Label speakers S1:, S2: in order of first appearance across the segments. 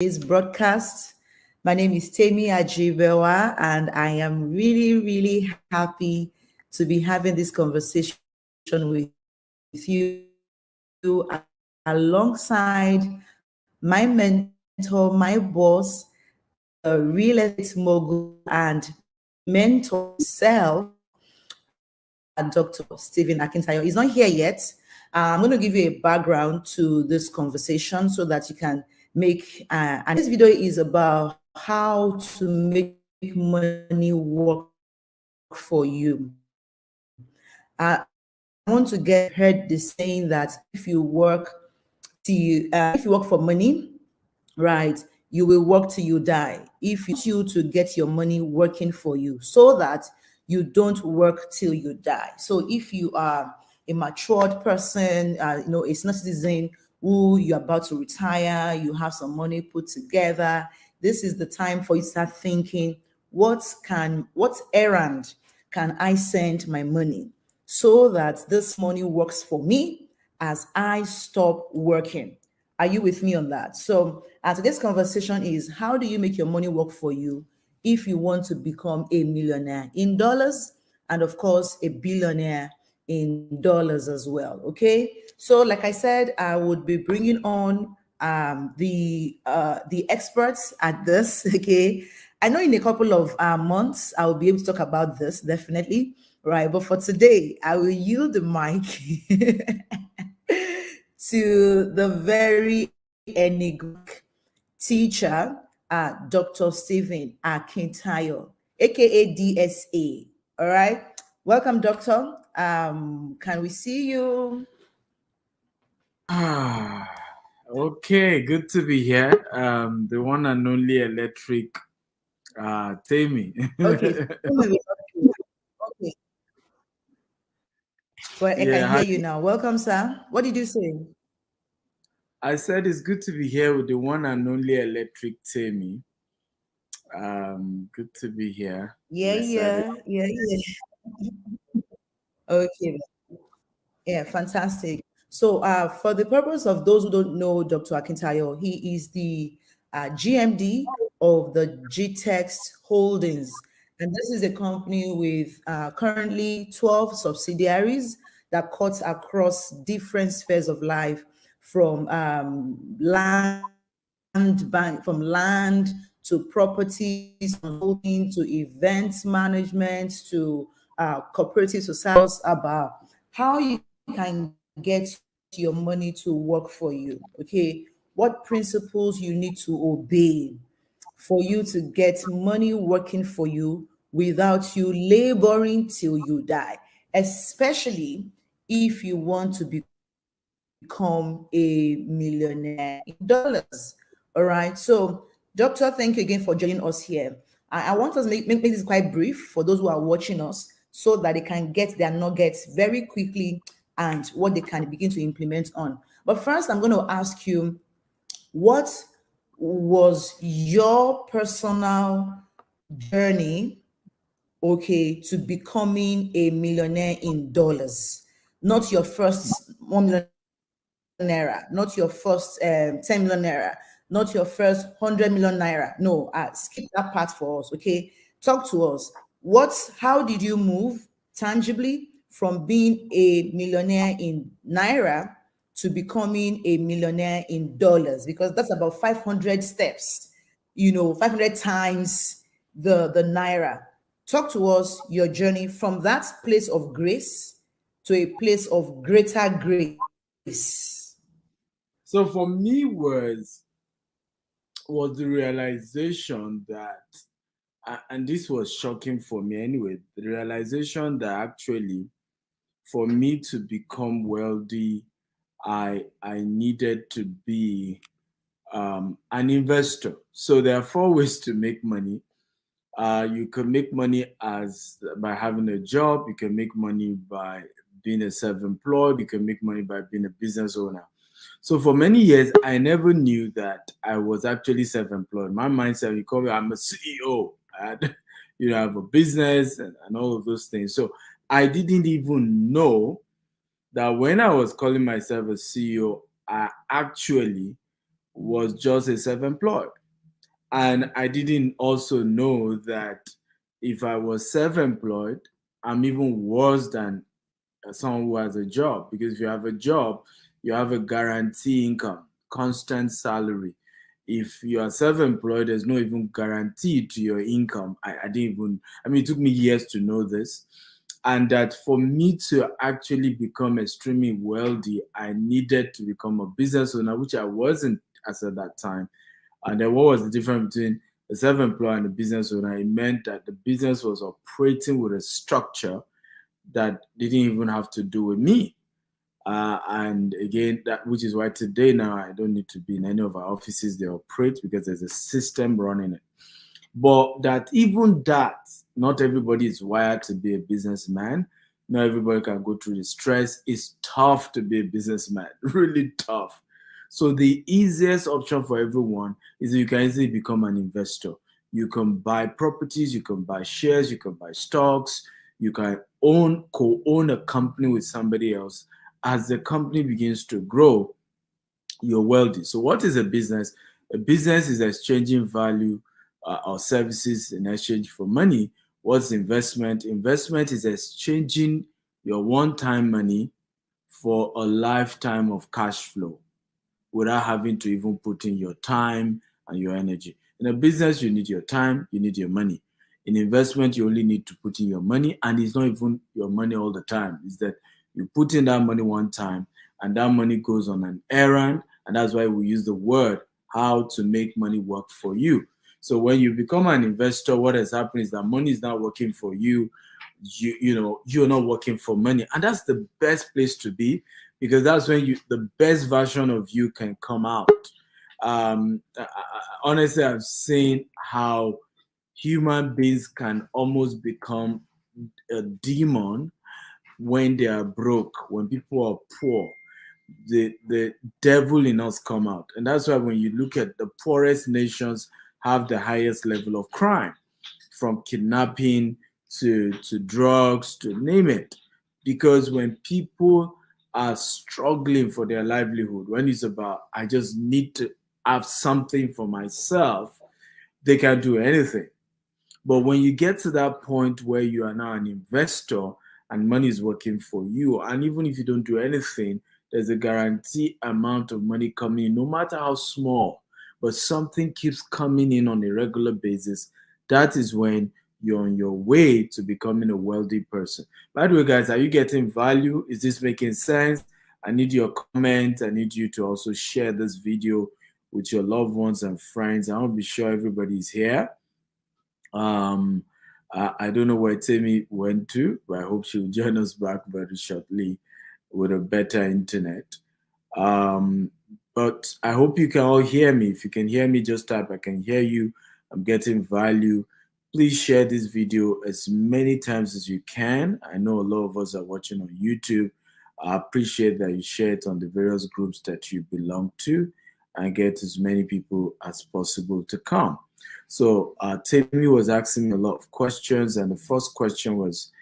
S1: broadcast. My name is Temi Ajibewa, and I am really, really happy to be having this conversation with you alongside my mentor, my boss, the real estate mogul, and mentor himself, Dr. Stephen Akintayo. He's not here yet. I'm going to give you a background to this conversation so that you can make, and this video is about how to make money work for you. I want to get heard the saying that if you work for money, right, you will work till you die. If you to get your money working for you so that you don't work till you die. So if you are a matured person, a senior citizen who you're about to retire, you have some money put together, this is the time for you to start thinking, what errand can I send my money so that this money works for me as I stop working? Are you with me on that? So, today's conversation is, how do you make your money work for you if you want to become a millionaire in dollars, and of course a billionaire in dollars as well? Okay. So, like I said, I would be bringing on the experts at this. Okay. I know in a couple of months I'll be able to talk about this definitely, right? But for today, I will yield the mic to the very enigmatic teacher, Dr. Stephen Akintayo, aka DSA. All right. Welcome, Doctor. Can we see you?
S2: Okay, good to be here. The one and only electric Temi.
S1: Okay. Okay. Well, I
S2: Yeah,
S1: can hear you now. Welcome, sir. What did you say?
S2: I said it's good to be here with the one and only electric Temi. Good to be here. I'm
S1: Yeah,
S2: excited.
S1: yeah, yeah, yeah. Okay. Yeah, fantastic. So, for the purpose of those who don't know Dr. Akintayo, he is the GMD of the GTEX Holdings. And this is a company with currently 12 subsidiaries that cuts across different spheres of life, from from land to properties, consulting to events management to cooperative societies, about how you can get your money to work for you. Okay, what principles you need to obey for you to get money working for you without you laboring till you die, especially if you want to become a millionaire in dollars. All right. So, Doctor, thank you again for joining us here. I want us to make this quite brief for those who are watching us so that they can get their nuggets very quickly and what they can begin to implement on. But first, I'm going to ask you, what was your personal journey, okay, to becoming a millionaire in dollars? Not your first 1 million naira, not your first 10 million naira, not your first 100 million naira. No, skip that part for us, okay? Talk to us. How did you move tangibly from being a millionaire in naira to becoming a millionaire in dollars? Because that's about 500 steps, 500 times the naira. Talk to us your journey from that place of grace to a place of greater grace.
S2: So for me was the realization that, and this was shocking for me anyway, the realization that actually for me to become wealthy, I needed to be an investor. So there are four ways to make money. You can make money by having a job. You can make money by being a self-employed. You can make money by being a business owner. So for many years, I never knew that I was actually self-employed. My mindset, you call me, I'm a CEO. I have a business and all of those things. So I didn't even know that when I was calling myself a CEO, I actually was just a self-employed. And I didn't also know that if I was self-employed, I'm even worse than someone who has a job, because if you have a job, you have a guarantee income, constant salary. If you are self-employed, there's no even guarantee to your income. I didn't even, I mean, it took me years to know this. And that for me to actually become extremely wealthy, I needed to become a business owner, which I wasn't as at that time. And then what was the difference between a self-employed and a business owner? It meant that the business was operating with a structure that didn't even have to do with me. And again, that which is why today now I don't need to be in any of our offices. They operate because there's a system running it. But that even that, not everybody is wired to be a businessman. Not everybody can go through the stress. It's tough to be a businessman, really tough. So the easiest option for everyone is that you can easily become an investor. You can buy properties, you can buy shares, you can buy stocks, you can co-own a company with somebody else. As the company begins to grow, you're wealthy. So what is a business? A business is exchanging value or services in exchange for money. What's investment? Investment is exchanging your one-time money for a lifetime of cash flow without having to even put in your time and your energy. In a business, you need your time, you need your money. In investment, you only need to put in your money, and it's not even your money all the time. It's that you put in that money one time, and that money goes on an errand, and that's why we use the word how to make money work for you. So when you become an investor, what has happened is that money is not working for you. You're not working for money, and that's the best place to be, because that's when the best version of you can come out. Honestly, I've seen how human beings can almost become a demon when they are broke, when people are poor. The devil in us come out, and that's why when you look at the poorest nations have the highest level of crime, from kidnapping to drugs, to name it. Because when people are struggling for their livelihood, when it's about, I just need to have something for myself, they can do anything. But when you get to that point where you are now an investor and money is working for you, and even if you don't do anything, there's a guaranteed amount of money coming in, no matter how small, but something keeps coming in on a regular basis. That is when you're on your way to becoming a wealthy person. By the way, guys, are you getting value? Is this making sense? I need your comment. I need you to also share this video with your loved ones and friends. I want to be sure everybody's here. I don't know where Tammy went to, but I hope she'll join us back very shortly with a better internet. Um, but I hope you can all hear me. If you can hear me, just type, I can hear you. I'm getting value. Please share this video as many times as you can. I know a lot of us are watching on YouTube. I appreciate that you share it on the various groups that you belong to and get as many people as possible to come. So Tammy was asking me a lot of questions, and the first question was,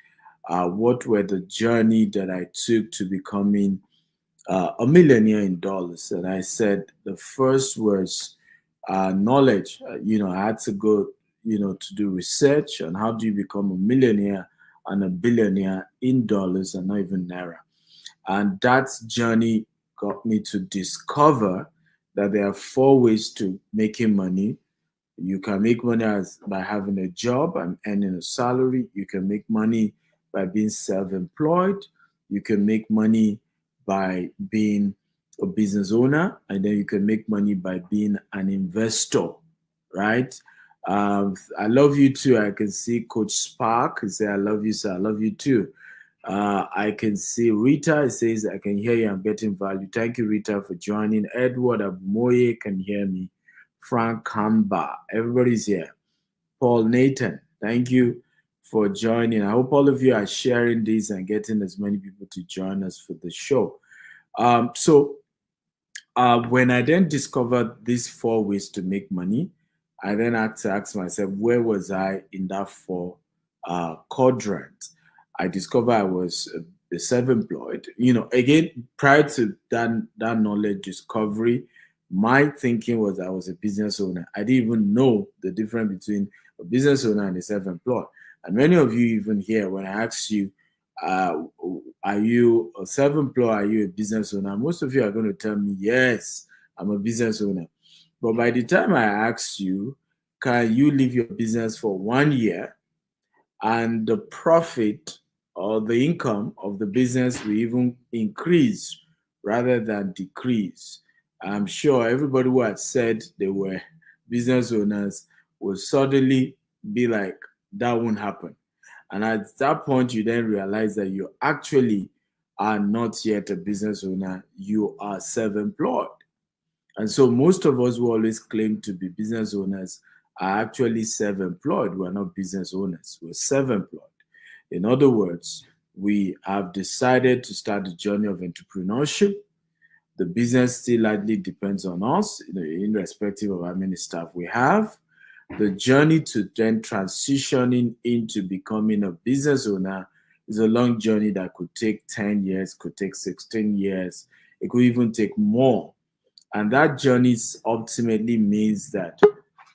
S2: what were the journey that I took to becoming a millionaire in dollars? And I said the first was knowledge. I had to go, to do research on how do you become a millionaire and a billionaire in dollars and not even naira. And that journey got me to discover that there are four ways to making money. You can make money by having a job and earning a salary. You can make money by being self-employed. You can make money by being a business owner, and then you can make money by being an investor, right? I love you too. I can see Coach Spark say, I love you, sir. I love you too. I can see Rita. It says, I can hear you. I'm getting value. Thank you, Rita, for joining. Edward Abumoye can hear me. Frank Kamba. Everybody's here. Paul Nathan, thank you for joining. I hope all of you are sharing this and getting as many people to join us for the show. When I then discovered these four ways to make money, I then had to ask myself, where was I in that four quadrant? I discovered I was self-employed. Again, prior to that knowledge discovery, My thinking was I was a business owner. I didn't even know the difference between a business owner and a self-employed. And many of you even here, when I ask you, uh, are you a self-employed? Are you a business owner? Most of you are going to tell me, yes, I'm a business owner. But by the time I ask you, can you leave your business for 1 year and the profit or the income of the business will even increase rather than decrease? I'm sure everybody who had said they were business owners will suddenly be like, that won't happen. And at that point, you then realize that you actually are not yet a business owner, you are self employed. And so most of us who always claim to be business owners are actually self-employed. We're not business owners. We're self-employed. In other words, we have decided to start the journey of entrepreneurship. The business still largely depends on us, irrespective of how many staff we have. The journey to then transitioning into becoming a business owner is a long journey that could take 10 years, could take 16 years. It could even take more. And that journey ultimately means that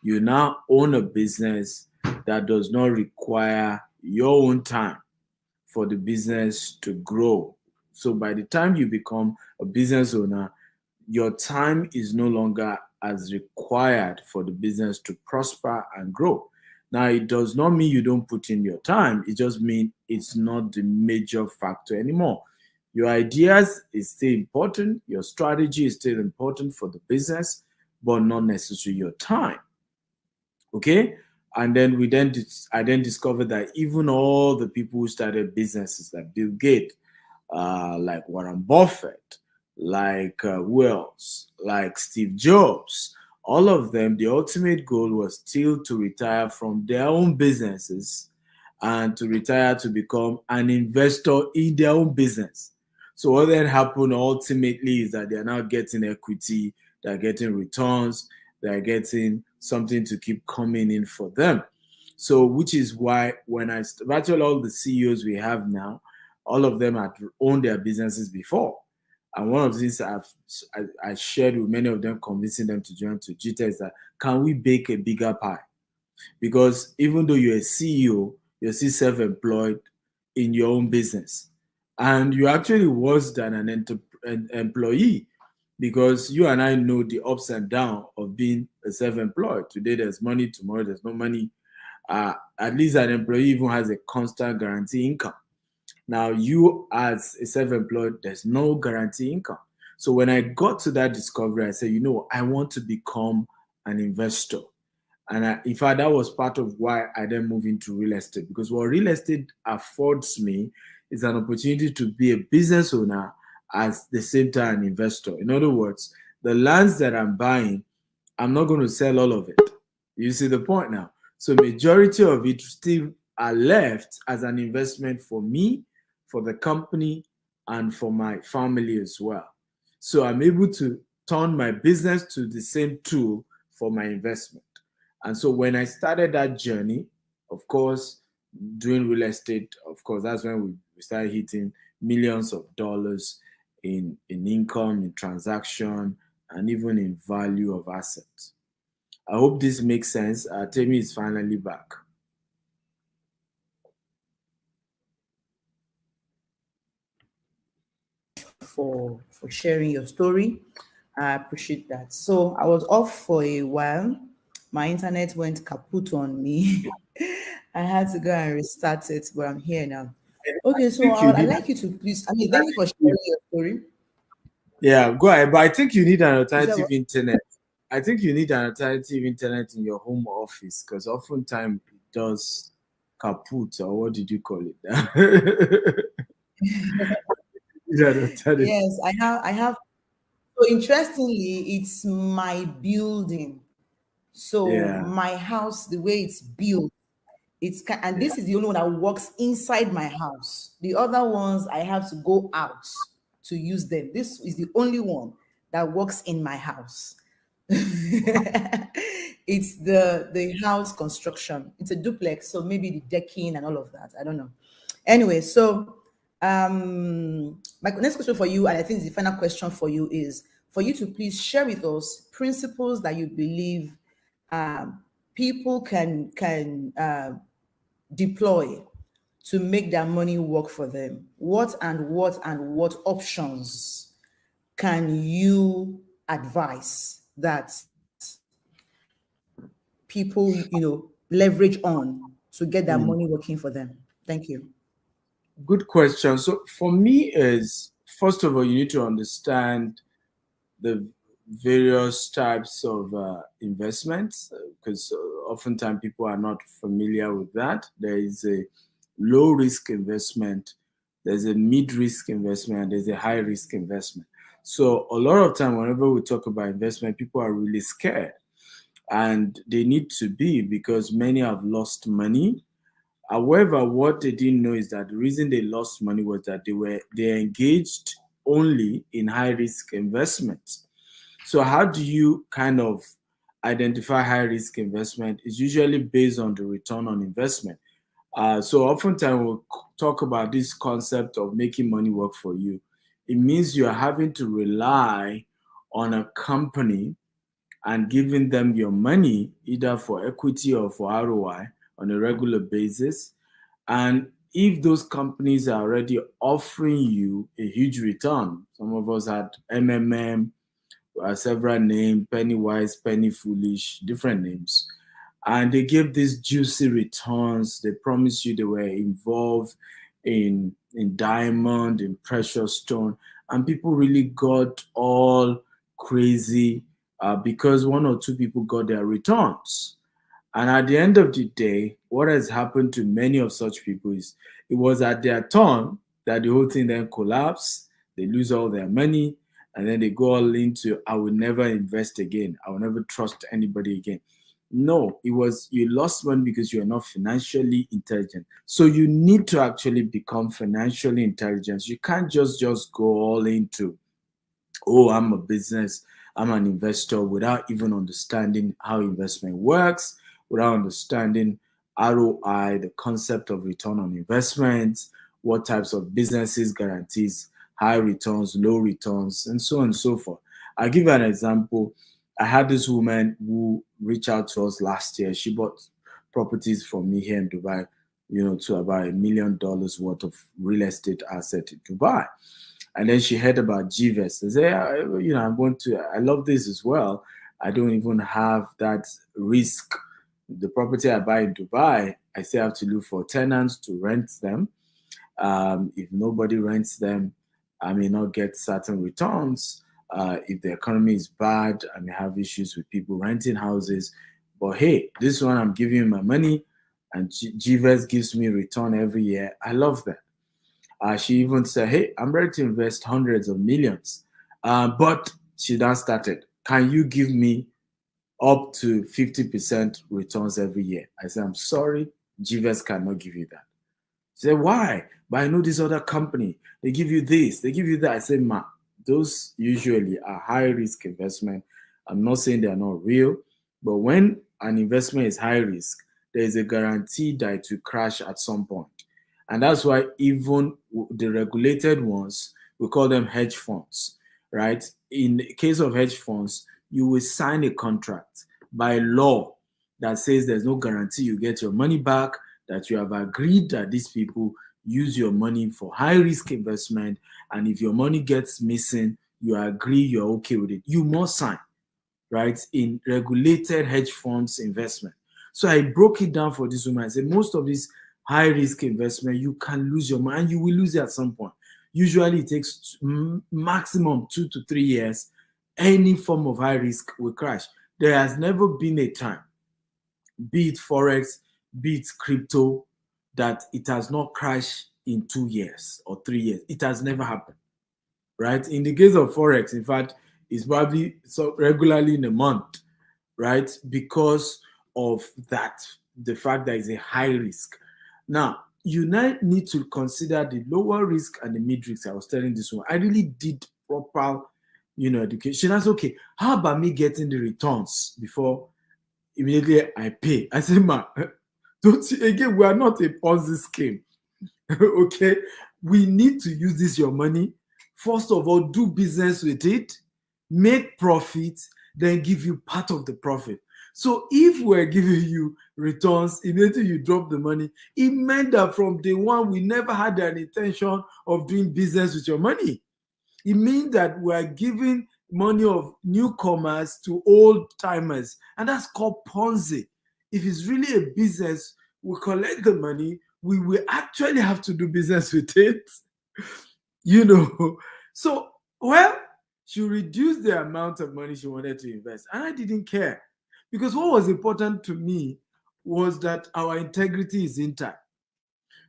S2: you now own a business that does not require your own time for the business to grow. So by the time you become a business owner, your time is no longer as required for the business to prosper and grow. Now, it does not mean you don't put in your time. It just means it's not the major factor anymore. Your ideas is still important. Your strategy is still important for the business, but not necessarily your time. Okay. And then I then discovered that even all the people who started businesses like Bill Gates, like Warren Buffett, like who else, like Steve Jobs, all of them, the ultimate goal was still to retire from their own businesses and to retire to become an investor in their own business. So what then happened ultimately is that they are now getting equity, they're getting returns, they're getting something to keep coming in for them. So which is why when virtually all the CEOs we have now, all of them had owned their businesses before. And one of the things I shared with many of them, convincing them to join to Jita is that can we bake a bigger pie? Because even though you're a CEO, you're still self-employed in your own business. And you're actually worse than an employee because you and I know the ups and downs of being a self-employed. Today there's money, tomorrow there's no money. At least an employee even has a constant guarantee income. Now, you as a self-employed, there's no guarantee income. So when I got to that discovery, I said, I want to become an investor. And in fact, that was part of why I then moved into real estate, because what real estate affords me is an opportunity to be a business owner at the same time an investor. In other words, the lands that I'm buying, I'm not going to sell all of it. You see the point now? So majority of it still are left as an investment for me, for the company, and for my family as well. So I'm able to turn my business to the same tool for my investment. And so when I started that journey, of course, doing real estate, of course, that's when we started hitting millions of dollars in income, in transaction, and even in value of assets. I hope this makes sense. Temi is finally back.
S1: For sharing your story. I appreciate that. So I was off for a while. My internet went kaput on me. I had to go and restart it, but I'm here now. Okay,
S2: I
S1: so
S2: think you
S1: I'd
S2: need,
S1: like you to please. I mean, thank you for sharing your story.
S2: yeah, go ahead. But I think you need an
S1: You said
S2: alternative
S1: what?
S2: internet. I think you need an alternative internet in your home office because oftentimes it does kaput, or what did you call it? You need an alternative.
S1: Yes, I have. I have. So interestingly, it's my building. So
S2: Yeah,
S1: my house, the way it's built, and
S2: yeah.
S1: this is the only one that works inside my house. The other ones I have to go out to use them. This is the only one that works in my house. It's the house construction. It's a duplex, so maybe the decking and all of that. I don't know. Anyway, so my next question for you, and I think the final question for you is for you to please share with us principles that you believe um, people can deploy to make their money work for them. What options can you advise that people, leverage on to get their money
S2: Mm.
S1: working for them? Thank you.
S2: Good question. So for me is, first of all, you need to understand the various types of investments, because oftentimes people are not familiar with that. There is a low risk investment, there's a mid risk investment, and there's a high risk investment. So a lot of time whenever we talk about investment, people are really scared, and they need to be, because many have lost money. However, what they didn't know is that the reason they lost money was that they engaged only in high risk investments. So how do you kind of identify high risk investment? It's usually based on the return on investment. So oftentimes we'll talk about this concept of making money work for you. It means you are having to rely on a company and giving them your money either for equity or for ROI on a regular basis. And if those companies are already offering you a huge return, some of us had MMM, several names, Penny Wise, Penny Foolish, different names. And they gave these juicy returns. They promised you they were involved in diamond, in precious stone. And people really got all crazy because one or two people got their returns. And at the end of the day, what has happened to many of such people is it was at their turn that the whole thing then collapsed. They lose all their money, and then they go all into, I will never invest again. I will never trust anybody again. No, it was you lost money because you are not financially intelligent. So you need to actually become financially intelligent. You can't just go all into, oh, I'm a business, I'm an investor, without even understanding how investment works, without understanding ROI, the concept of return on investment, what types of businesses guarantees high returns, low returns, and so on and so forth. I'll give you an example. I had this woman who reached out to us last year. She bought properties from me here in Dubai, to about $1 million worth of real estate asset in Dubai. And then she heard about GVES. I said, yeah, I love this as well. I don't even have that risk. The property I buy in Dubai, I still have to look for tenants to rent them. If nobody rents them, I may not get certain returns. If the economy is bad, I may have issues with people renting houses. But hey, this one, I'm giving you my money, and GVES gives me return every year. I love that. She even said, hey, I'm ready to invest hundreds of millions. But she then started, can you give me up to 50% returns every year? I said, I'm sorry, GVES cannot give you that. She said, why? But I know this other company, they give you this, they give you that. I said, ma, those usually are high risk investment. I'm not saying they are not real, but when an investment is high risk, there is a guarantee that it will crash at some point. And that's why even the regulated ones, we call them hedge funds, right? In the case of hedge funds, you will sign a contract by law that says there's no guarantee you get your money back, that you have agreed that these people use your money for high risk investment. And if your money gets missing, you agree you're okay with it. You must sign, right? In regulated hedge funds investment. So I broke it down for this woman. I said, most of these high risk investment, you can lose your money and you will lose it at some point. Usually it takes maximum 2 to 3 years. Any form of high risk will crash. There has never been a time, be it Forex, be it crypto, that it has not crashed in 2 years or 3 years. It has never happened, right? In the case of Forex, in fact, it's probably so regularly in a month, right? Because of that, the fact that it's a high risk. Now, you now need to consider the lower risk and the mid risk. I was telling this one, I really did proper, education. That's okay. How about me getting the returns before immediately I pay? I said, ma, don't you, again, we are not a Ponzi scheme. Okay, we need to use this your money. First of all, do business with it. make profits, then give you part of the profit. So if we're giving you returns, immediately you drop the money, it meant that from day one, we never had an intention of doing business with your money. It means that we're giving money of newcomers to old timers, and that's called Ponzi. If it's really a business, we collect the money, we will actually have to do business with it, you know. So, well, she reduced the amount of money she wanted to invest, and I didn't care because what was important to me was that our integrity is intact.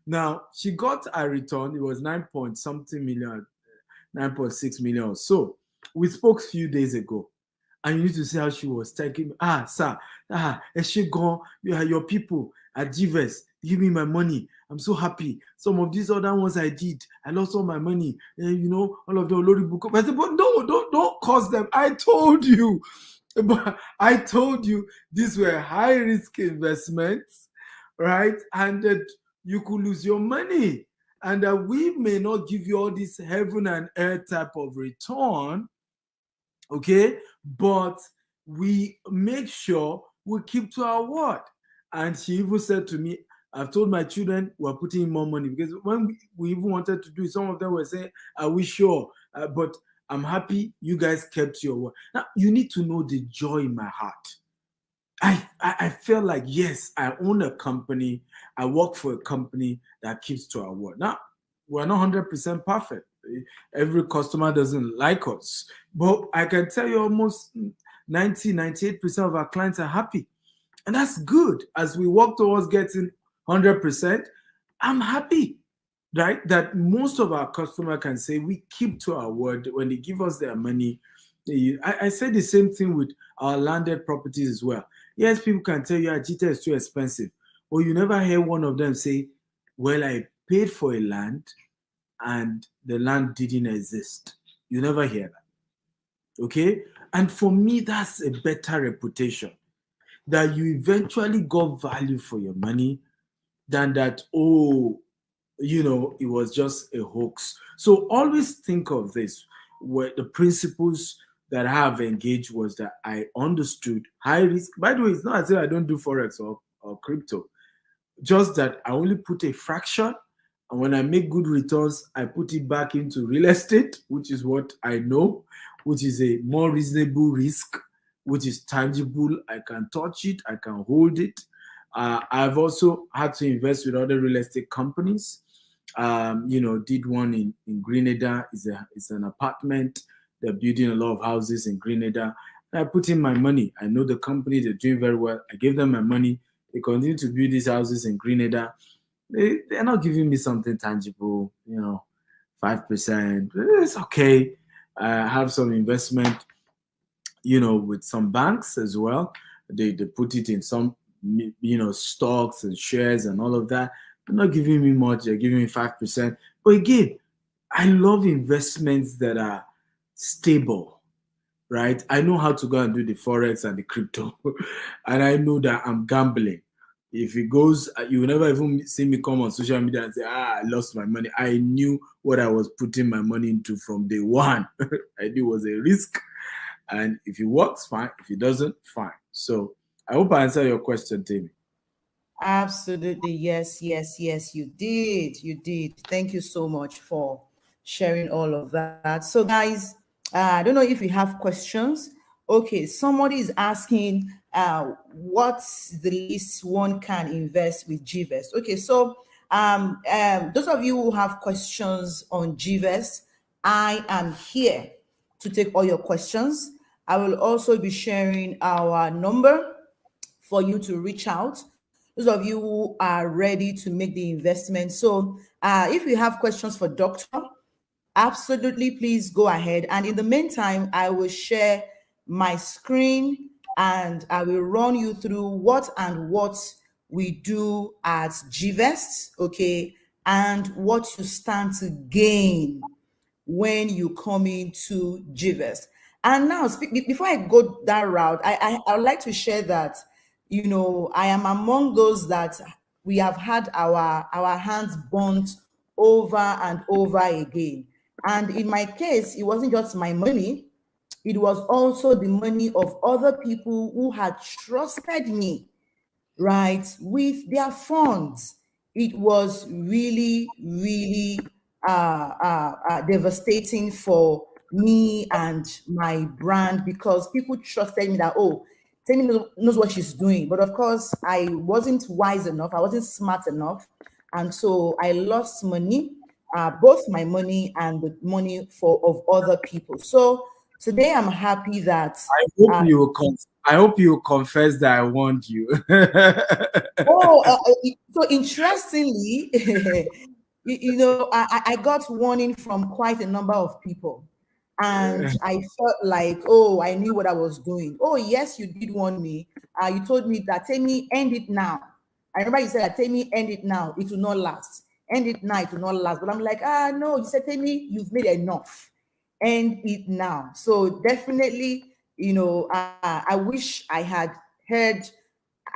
S2: Now, she got a return, it was 9 point something million, 9.6 million or so. We spoke a few days ago, and you need to see how she was taking me. Ah, sir, she gone. Your people at Givers, give me my money. I'm so happy. Some of these other ones I did, I lost all my money. And all of them Lori book. I said, but no, don't cost them. I told you. But I told you these were high risk investments, right? And that you could lose your money. And that we may not give you all this heaven and earth type of return, okay? But we make sure we keep to our word. And she even said to me, I've told my children we're putting in more money because when we even wanted to do it, some of them were saying, are we sure? But I'm happy you guys kept your word. Now, you need to know the joy in my heart. I felt like, yes, I own a company. I work for a company that keeps to our word. Now, we're not 100% perfect. Every customer doesn't like us. But I can tell you almost 98% of our clients are happy. And that's good. As we work towards getting 100%, I'm happy, right? That most of our customer can say we keep to our word when they give us their money. I say the same thing with our landed properties as well. Yes, people can tell you Ajita is too expensive. Or you never hear one of them say, well, I paid for a land and the land didn't exist. You never hear that. Okay? And for me, that's a better reputation. That you eventually got value for your money than that, it was just a hoax. So always think of this. Where the principles that I have engaged was that I understood high risk. By the way, it's not as if I don't do Forex or crypto, just that I only put a fraction. And when I make good returns, I put it back into real estate, which is what I know, which is a more reasonable risk, which is tangible. I can touch it, I can hold it. I've also had to invest with other real estate companies. Did one in Grenada. It's an apartment. They're building a lot of houses in Grenada. I put in my money. I know the company, they're doing very well. I gave them my money. They continue to build these houses in Grenada. They're not giving me something tangible, 5%. It's okay. I have some investment, with some banks as well. They put it in some, stocks and shares and all of that. They're not giving me much. They're giving me 5%. But again, I love investments that are stable, right? I know how to go and do the Forex and the crypto. And I know that I'm gambling. If it goes, you will never even see me come on social media and say, I lost my money. I knew what I was putting my money into from day one. I knew it was a risk. And if it works, fine. If it doesn't, fine. So I hope I answered your question, Tammy.
S1: Absolutely. Yes, yes, yes, you did. You did. Thank you so much for sharing all of that. So, guys, I don't know if you have questions. Okay, somebody is asking what's the least one can invest with GVest. Okay, so those of you who have questions on GVest, I am here to take all your questions. I will also be sharing our number for you to reach out. Those of you who are ready to make the investment. So, if you have questions for Doctor, absolutely please go ahead. And in the meantime, I will share my screen and I will run you through what we do at GVest, okay, and what you stand to gain when you come into GVest. And now, before I go that route, I would like to share that, I am among those that we have had our hands burnt over and over again. And in my case, it wasn't just my money. it was also the money of other people who had trusted me, right, with their funds. It was really, really devastating for me and my brand, because people trusted me that, oh, Temi knows what she's doing. But of course, I wasn't wise enough, I wasn't smart enough. And so I lost money, both my money and the money of other people. So today I'm happy that uh,
S2: I hope you will confess that I warned you.
S1: oh, so interestingly, I got warning from quite a number of people, and I felt like, oh, I knew what I was doing. Oh, yes, you did warn me. You told me that, tell me, end it now. I remember you said that, tell me, end it now. It will not last. End it now. It will not last. But I'm like, no. You said, tell me, you've made enough. End it now. So definitely, I wish I had heard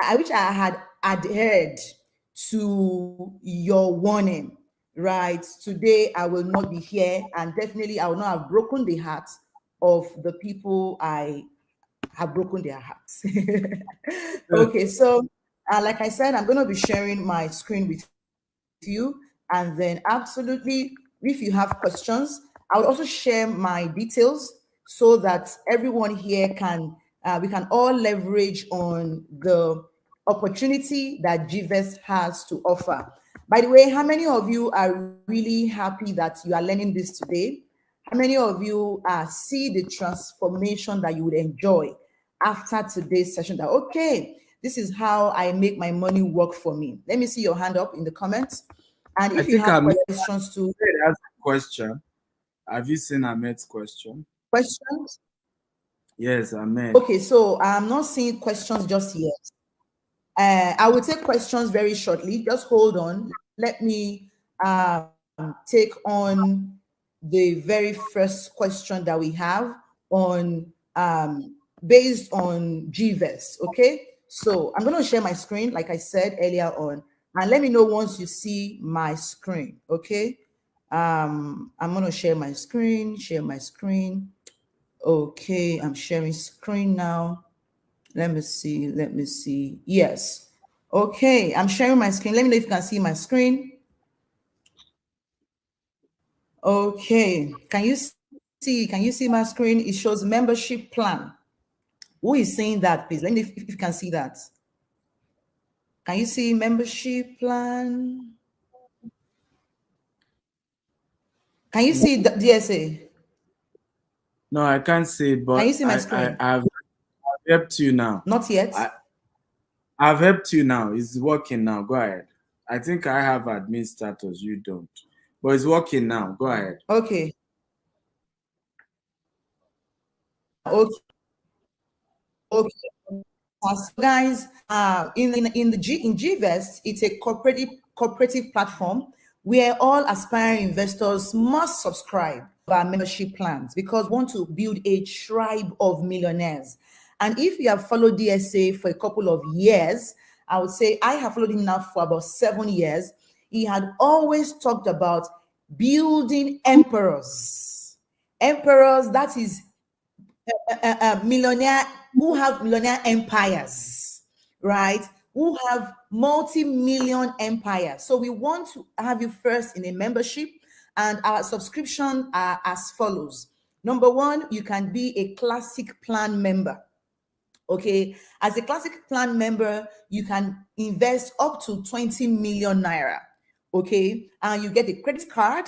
S1: I wish I had adhered to your warning, right? Today I will not be here, and definitely I will not have broken the hearts of the people I have broken their hearts. Okay, so like I said, I'm going to be sharing my screen with you, and then absolutely, if you have questions, I will also share my details so that everyone here can we can all leverage on the opportunity that GVES has to offer. By the way, how many of you are really happy that you are learning this today? How many of you see the transformation that you would enjoy after today's session? That, okay, this is how I make my money work for me. Let me see your hand up in the comments. And
S2: I
S1: if you
S2: think
S1: have
S2: I made
S1: questions too,
S2: a question. Have you seen Ahmed's question?
S1: questions.
S2: Yes, Ahmed.
S1: Okay, so I'm not seeing questions just yet. I will take questions very shortly. Just hold on. Let me take on the very first question that we have on based on GVES. Okay, so I'm going to share my screen, like I said earlier on, and let me know once you see my screen. Okay, I'm going to share my screen. Share my screen. Okay, I'm sharing screen now. Let me see. Let me see. Yes. Okay, I'm sharing my screen. Let me know if you can see my screen. Okay. Can you see? Can you see my screen? It shows membership plan. Who is saying that, please? Let me know if you can see that. Can you see membership plan? Can you
S2: No,
S1: see the DSA?
S2: no, I can't say,
S1: Can you
S2: but
S1: see my screen?
S2: I've helped you now.
S1: Not yet.
S2: I, I've helped you now. It's working now. Go ahead. I think I have admin status. You don't. But it's working now. Go ahead.
S1: Okay. Okay. Okay. So guys, in GVest, it's a cooperative platform where all aspiring investors must subscribe to our membership plans, because we want to build a tribe of millionaires. And if you have followed DSA for a couple of years, I would say I have followed him now for about 7 years. He had always talked about building emperors. Emperors, that is millionaire who have millionaire empires, right? Who have multi-million empires. So we want to have you first in a membership, and our subscription are as follows. Number one, you can be a classic plan member. Okay, as a classic plan member, you can invest up to 20 million naira. Okay, and you get a credit card,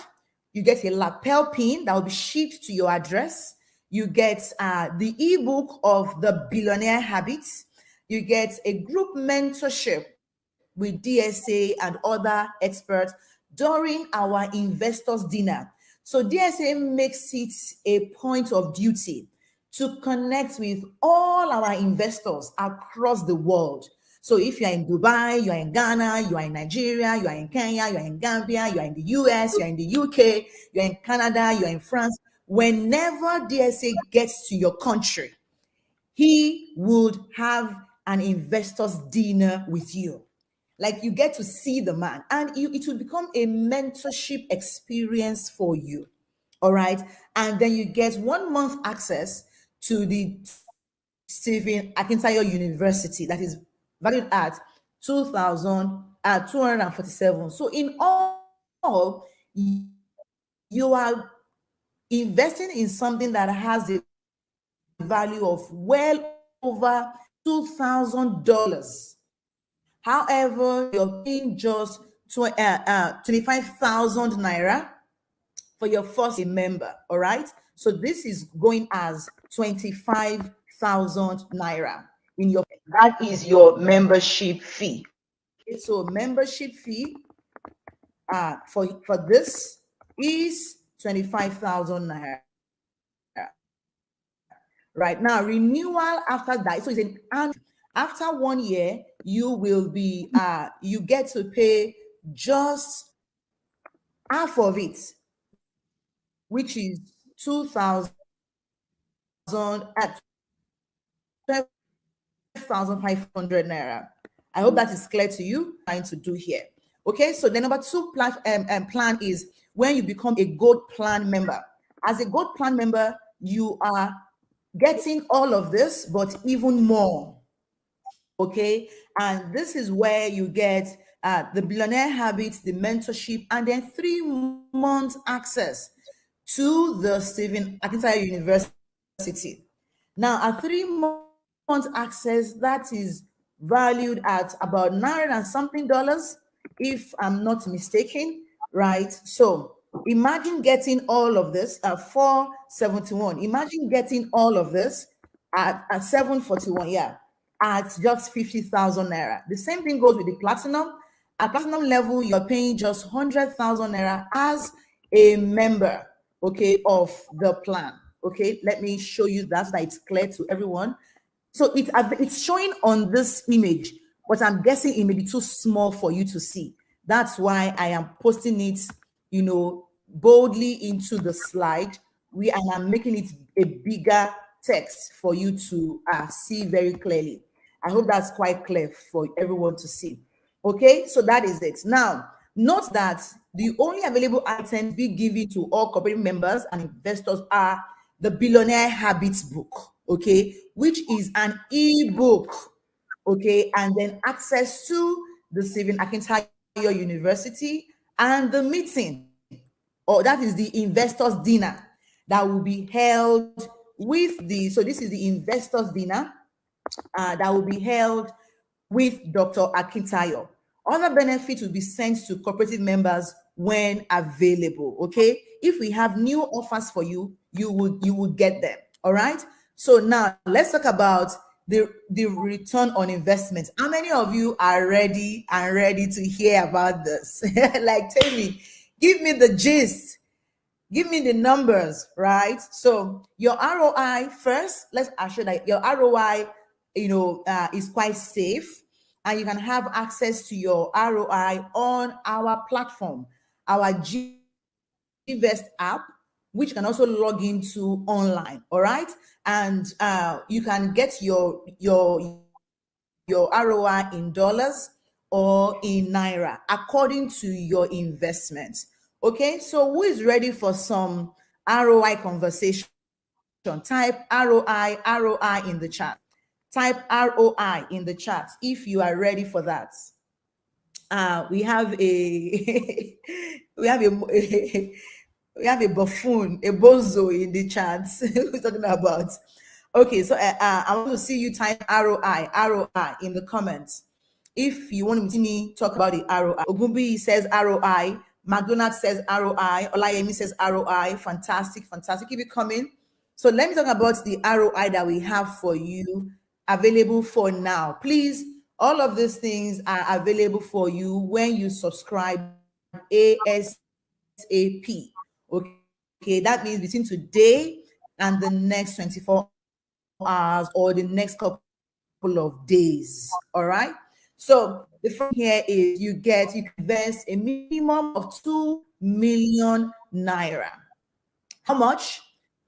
S1: you get a lapel pin that will be shipped to your address, you get the ebook of the Billionaire Habits, you get a group mentorship with DSA and other experts during our investors dinner. So DSA makes it a point of duty to connect with all our investors across the world. So if you're in Dubai, you're in Ghana, you're in Nigeria, you're in Kenya, you're in Gambia, you're in the US, you're in the UK, you're in Canada, you're in France, whenever DSA gets to your country, he would have an investors dinner with you. Like, you get to see the man, and it will become a mentorship experience for you. All right. And then you get 1 month access to the Stephen Akintayo University that is valued at 2,247. So in all, you are investing in something that has the value of well over $2,000. However, you're paying just 25,000 naira for your first member. All right. So this is going as 25,000 naira in your, that is your membership fee. Okay. So membership fee for this is 25,000 naira. Right now, renewal after that. So it's an annual. After 1 year, you will be you get to pay just half of it, which is 12,500 naira. I hope that is clear to you. Trying to do here. Okay, so the number two plan is when you become a gold plan member. As a gold plan member, you are getting all of this, but even more. Okay, and this is where you get the billionaire habits, the mentorship, and then 3 months access to the Stephen Akintayo University. Now, a 3 months access that is valued at about nine and something dollars, if I'm not mistaken, right? So imagine getting all of this at 471. Imagine getting all of this at 741. Yeah, at just 50,000 naira. The same thing goes with the platinum. At platinum level, you're paying just 100,000 naira as a member, okay, of the plan. Okay, let me show you that so that it's clear to everyone. So it's showing on this image, but I'm guessing it may be too small for you to see. That's why I am posting it, boldly into the slide. And I'm making it a bigger text for you to see very clearly. I hope that's quite clear for everyone to see. Okay, so that is it. Now, note that the only available items be given to all corporate members and investors are the Billionaire Habits book, okay, which is an e-book, okay, and then access to the Stephen Akintayo University and the meeting, or that is the investors dinner that will be held with the, so this is the investors dinner that will be held with Dr. Akintayo. Other benefits will be sent to cooperative members when available. Okay, if we have new offers for you, you would get them. All right. So now let's talk about the return on investment. How many of you are ready and ready to hear about this? Like, tell me, give me the gist. Give me the numbers, right? So your ROI first, let's assure that your ROI, is quite safe, and you can have access to your ROI on our platform, our GVest app, which can also log into online. All right, and you can get your ROI in dollars or in naira according to your investment. Okay, so who is ready for some ROI conversation? Type ROI in the chat. Type ROI in the chat if you are ready for that. We have a we have we have a buffoon, a bozo in the chat. Who's talking about? Okay, so I want to see you type ROI in the comments. If you want to see me talk about the ROI, Ogumbi says ROI, McDonald says ROI, Olayemi says ROI. Fantastic, fantastic. Keep it coming. So let me talk about the ROI that we have for you available for now. Please, all of these things are available for you when you subscribe ASAP. Okay, that means between today and the next 24 hours or the next couple of days. All right. So the first thing here is you can invest a minimum of 2 million naira. How much?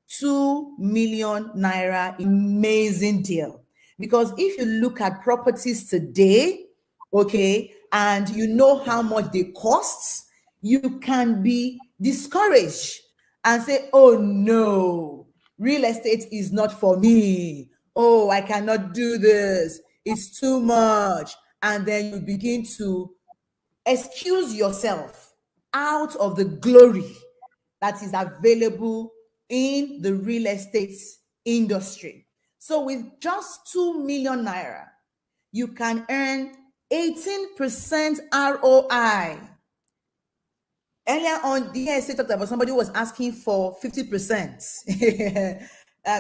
S1: 2 million naira. Amazing deal. Because if you look at properties today, okay, and you know how much they cost, you can be discouraged and say, oh no, real estate is not for me. Oh, I cannot do this. It's too much. And then you begin to excuse yourself out of the glory that is available in the real estate industry. So with just 2 million naira, you can earn 18% ROI. Earlier on, the ESA talked about somebody who was asking for 50%.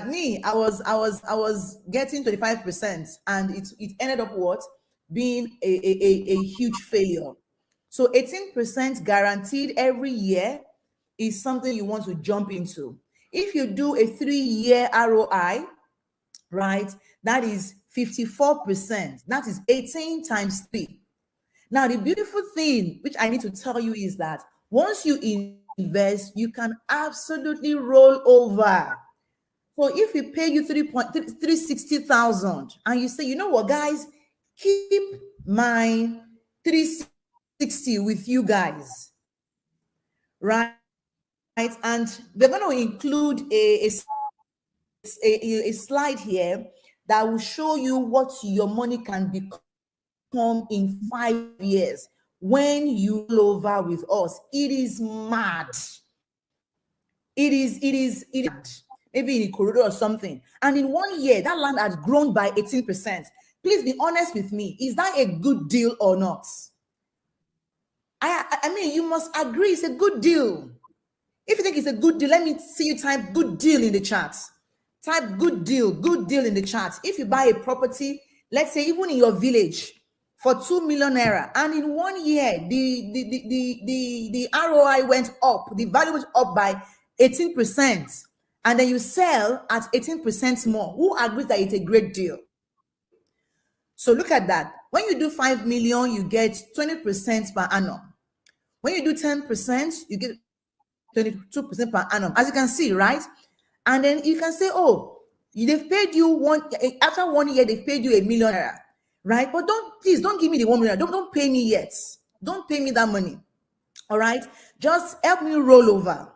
S1: Me, I was getting 25%, and it ended up what? Being a huge failure. So 18% guaranteed every year is something you want to jump into. If you do a 3-year ROI, right, that is 54%. That is 18 times 3. Now, the beautiful thing, which I need to tell you, is that once you invest, you can absolutely roll over. So if we pay you 360,000 and you say, you know what, guys, keep my 360 with you guys, right? And we're going to include a slide here that will show you what your money can become in 5 years when you roll over with us. It is mad. It is maybe in a corridor or something. And in 1 year, that land has grown by 18%. Please be honest with me. Is that a good deal or not? I mean, you must agree it's a good deal. If you think it's a good deal, let me see you type good deal in the chat. Type good deal in the chat. If you buy a property, let's say even in your village, for 2 million naira, and in 1 year the ROI went up, the value went up by 18%, and then you sell at 18% more, who agrees that it's a great deal? So look at that. When you do 5 million, you get 20% per annum. When you do 10%, you get 22% per annum, as you can see, right? And then you can say, oh, they've paid you after 1 year, they've paid you 1 million naira, right? But please don't give me the 1 million. Don't pay me yet. Don't pay me that money. All right, just help me roll over.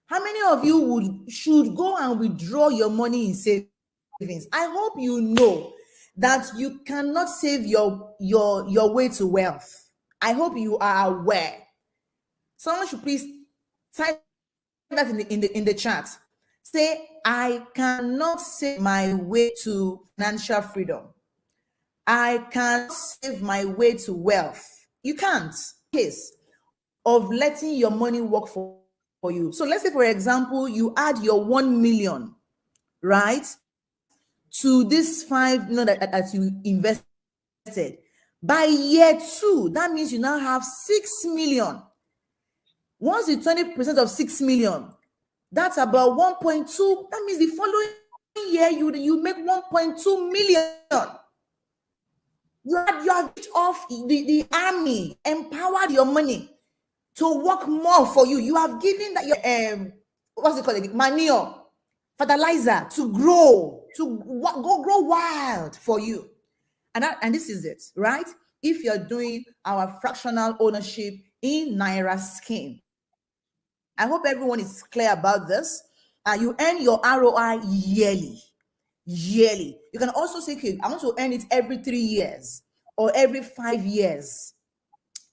S1: How many of you should go and withdraw your money in savings? I hope you know that you cannot save your way to wealth. I hope you are aware. Someone should please type that in the chat. Say, I cannot save my way to financial freedom. I cannot save my way to wealth. You can't. Case of letting your money work for you. So let's say, for example, you add your 1 million, right, to this 5 million that you invested. By year 2, that means you now have 6 million. Once the 20% of 6 million, that's about 1.2. That means the following year you make 1.2 million. You have bit off the army, empowered your money to work more for you. You have given that your what's it called? Manure, fertilizer to grow, grow wild for you. And this is it, right? If you're doing our fractional ownership in Naira scheme, I hope everyone is clear about this. You earn your ROI yearly. You can also say, okay, I want to earn it every 3 years or every 5 years.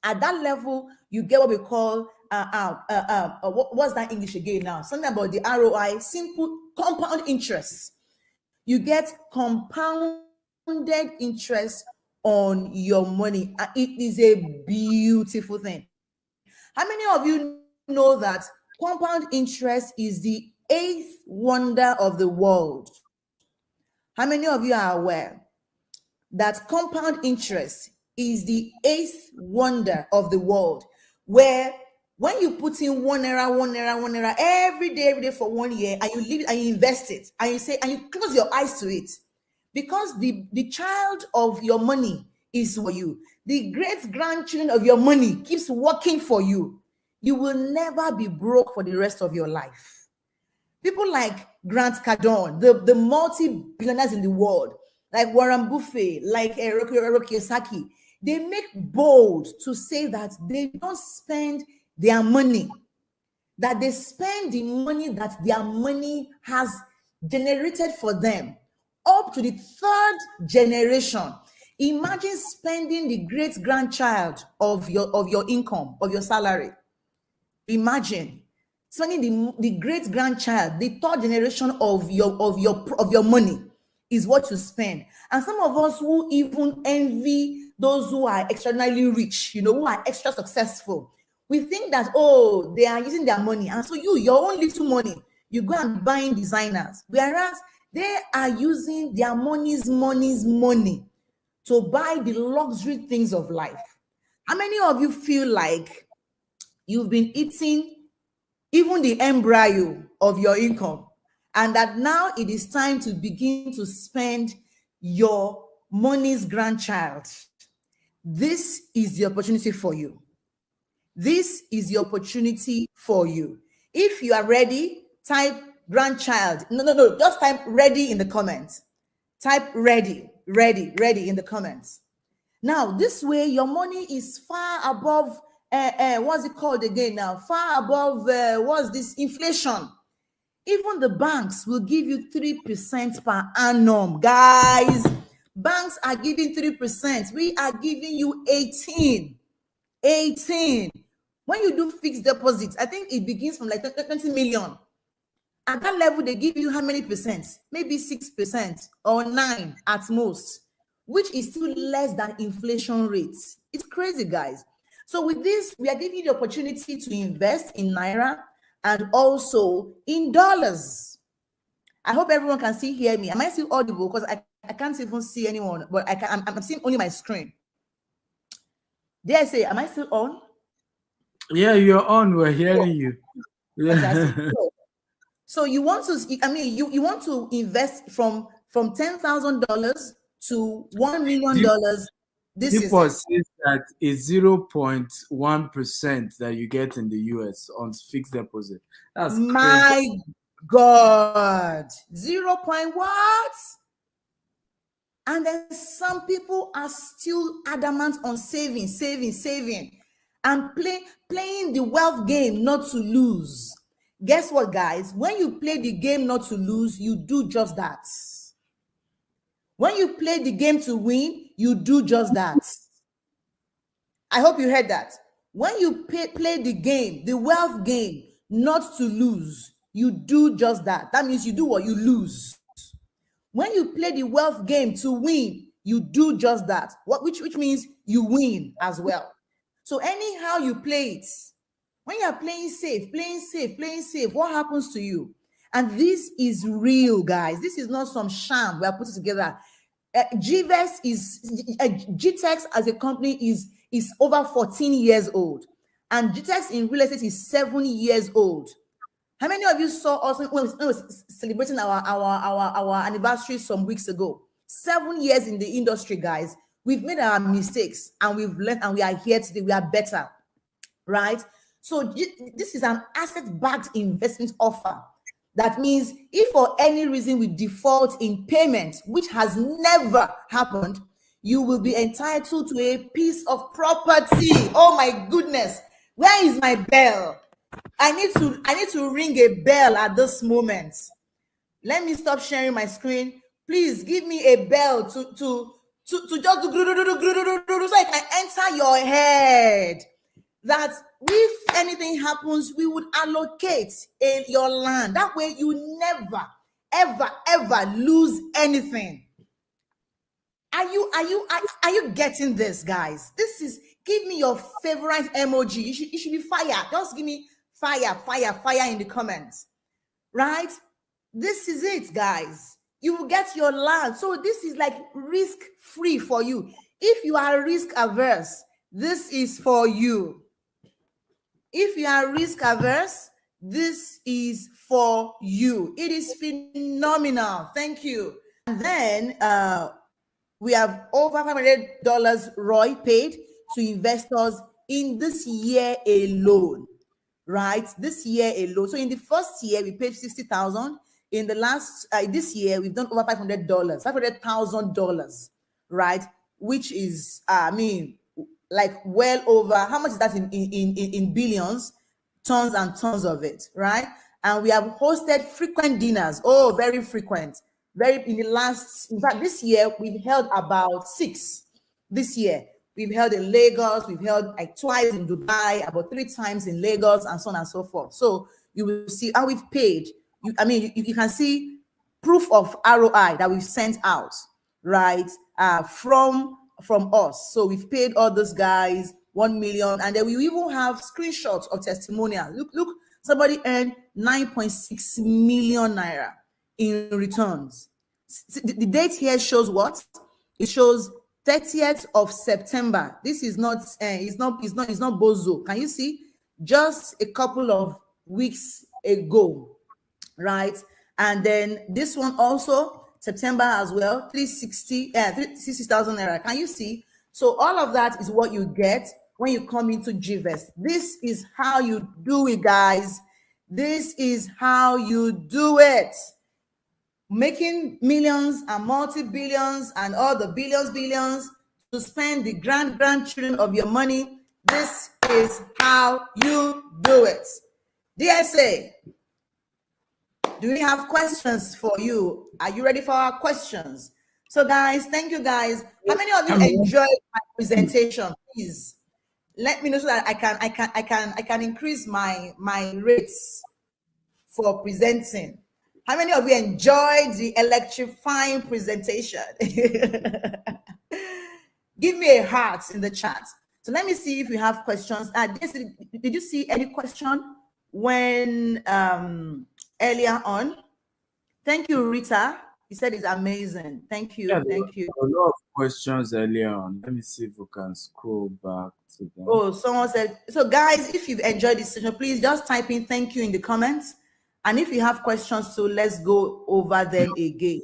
S1: At that level, you get what we call what's that English again now? Something about the ROI, simple compound interest. You get compounded interest on your money. It is a beautiful thing. How many of you know that compound interest is the 8th wonder of the world? How many of you are aware that compound interest is the 8th wonder of the world, where when you put in 1 naira, 1 naira, 1 naira every day for 1 year, and you leave it and you invest it, and you say, and you close your eyes to it, because the child of your money is for you, the great grandchildren of your money keeps working for you, you will never be broke for the rest of your life. People like Grant Cardone, the multi-billionaires in the world, like Warren Buffett, like Hiroki Kiyosaki, they make bold to say that they don't spend their money. that they spend the money that their money has generated for them up to the third generation. Imagine spending the great grandchild of your income, of your salary. Imagine spending the great grandchild, the third generation of your money is what you spend. And some of us who even envy those who are extraordinarily rich, who are extra successful, we think that, oh, they are using their money, and so your own little money, you go and buying designers, whereas they are using their money's money to buy the luxury things of life. How many of you feel like you've been eating even the embryo of your income, and that now it is time to begin to spend your money's grandchild? This is the opportunity for you. This is the opportunity for you. If you are ready, type grandchild. No. Just type ready in the comments. Type ready in the comments. Now, this way, your money is far above, what's it called again now? Far above, what's this? Inflation. Even the banks will give you 3% per annum. Guys, banks are giving 3%. We are giving you 18. When you do fixed deposits, I think it begins from like 20 million. At that level, they give you how many percent? Maybe 6% or 9% at most, which is still less than inflation rates. It's crazy, guys. So with this, we are giving you the opportunity to invest in Naira and also in dollars. I hope everyone can still hear me. Am I still audible? Because I can't even see anyone, but I'm seeing only my screen. Dare I say, am I still on?
S2: Yeah, you're on. We're hearing you.
S1: Yeah. So you want to, you want to invest from $10,000 to $1 million. This is
S2: says that it's 0.1% that you get in the US on fixed deposit. That's
S1: my
S2: crazy.
S1: God, 0. What? And then some people are still adamant on saving, and playing the wealth game not to lose. Guess what, guys? When you play the game not to lose, you do just that. When you play the game to win, you do just that. I hope you heard that. When you play the game, the wealth game, not to lose, you do just that. That means you do what? You lose. When you play the wealth game to win, you do just that. Which means you win as well. So anyhow you play it, when you're playing safe, what happens to you? And this is real, guys. This is not some sham we are putting together. GTEX as a company is over 14 years old, and GTEX in real estate is 7 years old. How many of you saw us when we were celebrating our anniversary some weeks ago? 7 years in the industry, guys. We've made our mistakes and we've learned, and we are here today. We are better, right? So this is an asset-backed investment offer. That means if for any reason we default in payment, which has never happened, you will be entitled to a piece of property. Oh my goodness. Where is my bell? I need to ring a bell at this moment. Let me stop sharing my screen. Please give me a bell to just do so I can enter your head. That if anything happens, we would allocate your land. That way you never, ever lose anything. Are you getting this, guys? This is, give me your favorite emoji. You should be fire. Just give me fire in the comments, right? This is it, guys. You will get your land. So this is like risk free for you. If you are risk averse, this is for you. If you are risk averse, this is for you. It is phenomenal. Thank you. And then we have over $500 ROI paid to investors in this year alone, right? This year alone. So in the first year, we paid $60,000. In the last, this year, we've done over $500,000, right? Which is, like well over, how much is that in billions? tons and tons of it, right? And we have hosted frequent dinners. Oh, very frequent. Very in the last, in fact, this year we've held about six. This year we've held in Lagos, we've held like twice in Dubai, about three times in Lagos, and so on and so forth. So you will see how we've paid. You can see proof of ROI that we've sent out, right? From us. So we've paid all those guys 1 million, and then we even have screenshots of testimonials. Look, somebody earned 9.6 million naira in returns. The date here shows what? It shows 30th of September. This is not it's not bozo. Can you see? Just a couple of weeks ago, right? And then this one also September as well, 360,000 naira. Can you see? So all of that is what you get when you come into GVest. This is how you do it, guys. This is how you do it. Making millions and multi-billions and all the billions to spend the grandchildren of your money. This is how you do it. DSA, do we have questions for you? Are you ready for our questions? So guys, thank you guys. How many of you enjoyed my presentation? Please let me know so that I can increase my rates for presenting. How many of you enjoyed the electrifying presentation? Give me a heart in the chat. So let me see if we have questions. Did you see any question when earlier on? Thank you, Rita. You said it's amazing. Thank you.
S2: Yeah,
S1: Thank you.
S2: a lot of questions earlier on. Let me see if we can scroll back to them.
S1: Oh, someone said, so guys, if you've enjoyed this session, please just type in thank you in the comments. And if you have questions, so let's go over them again.